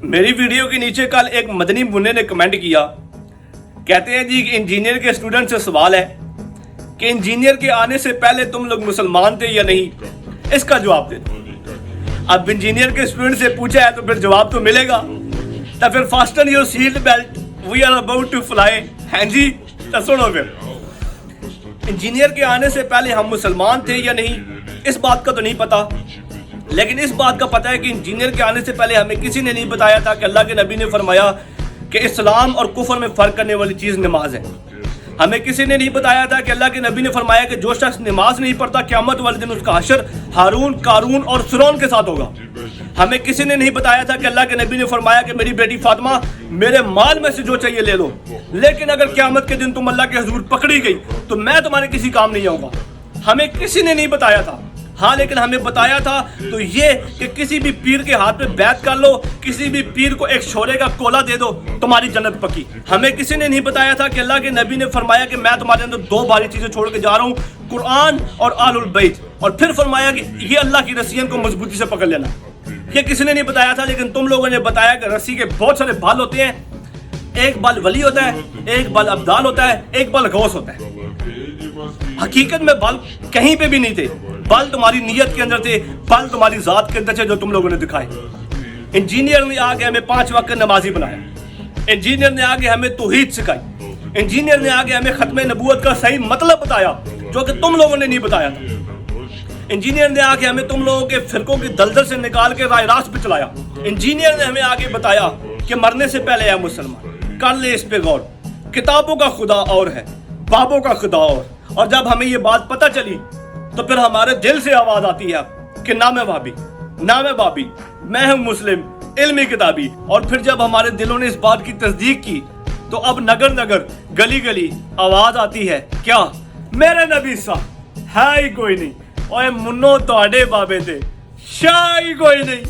मेरी वीडियो के नीचे कल एक मदनी मुन्ने ने कमेंट किया, कहते हैं जी कि इंजीनियर के स्टूडेंट से सवाल है कि इंजीनियर के आने से पहले तुम लोग मुसलमान थे या नहीं, इसका जवाब दे दो। अब इंजीनियर के स्टूडेंट से पूछा है तो फिर जवाब तो मिलेगा। तो फिर fasten your seat belt, we are about to fly. हैं जी, तो सुनो फिर, इंजीनियर के आने से पहले हम मुसलमान थे या नहीं, इस बात का तो नहीं पता, लेकिन इस बात का पता है कि इंजीनियर के आने से पहले हमें किसी ने नहीं बताया था कि अल्लाह के नबी ने फरमाया कि इस्लाम और कुफर में फ़र्क करने वाली चीज़ नमाज है। हमें किसी ने नहीं बताया था कि अल्लाह के नबी ने फरमाया कि जो शख्स नमाज नहीं पढ़ता क़यामत वाले दिन उसका हशर हारून, कारून और फिरौन के साथ होगा। हमें किसी ने नहीं बताया था कि अल्लाह के नबी ने फरमाया कि मेरी बेटी फातिमा मेरे माल में से जो चाहिए ले लो, लेकिन अगर क़यामत के दिन तुम अल्लाह के हुजूर पकड़ी गई तो मैं तुम्हारे किसी काम नहीं आऊँगा। हमें किसी ने नहीं बताया था। हाँ, लेकिन हमें बताया था तो ये कि किसी भी पीर के हाथ में बैत कर लो, किसी भी पीर को एक शोरे का कोला दे दो, तुम्हारी जन्नत पक्की। हमें किसी ने नहीं बताया था कि अल्लाह के नबी ने फरमाया कि मैं तुम्हारे अंदर दो भारी चीज़ें छोड़ के जा रहा हूँ, कुरान और आलुल बैत, और फिर फरमाया कि ये अल्लाह की रस्सियों को मजबूती से पकड़ लेना। ये किसी ने नहीं बताया था, लेकिन तुम लोगों ने बताया कि रस्सी के बहुत सारे बाल होते हैं, एक बाल वली होता है, एक बाल अब्दाल होता है, एक बाल गौस होता है। हकीकत में बाल कहीं पे भी नहीं थे, बाल तुम्हारी नीयत के अंदर थे, बाल तुम्हारी जात के अंदर थे जो तुम लोगों ने दिखाए। इंजीनियर ने आगे हमें 5 वक्त नमाजी बनाया, इंजीनियर ने आगे हमें तौहीद सिखाई, इंजीनियर ने आगे हमें खत्म नबूवत का सही मतलब बताया जो कि तुम लोगों ने नहीं बताया था। इंजीनियर ने आगे हमें तुम लोगों के फिरकों की दलदल से निकाल के राह रास्त पे चलाया। इंजीनियर ने हमें आगे बताया कि मरने से पहले है मुसलमान, कर ले इस पे गौर, किताबों का खुदा और है, बाबों का खुदा और जब हमें ये बात पता चली तो फिर हमारे दिल से आवाज आती है कि ना मैं भाभी, ना मैं भाभी, मैं हूं मुस्लिम इल्मी किताबी। और फिर जब हमारे दिलों ने इस बात की तस्दीक की तो अब नगर नगर गली गली आवाज आती है, क्या मेरे नबी सा है ही कोई नहीं, ओए मुन्नो तोड़े बाबे थे शाही कोई नहीं।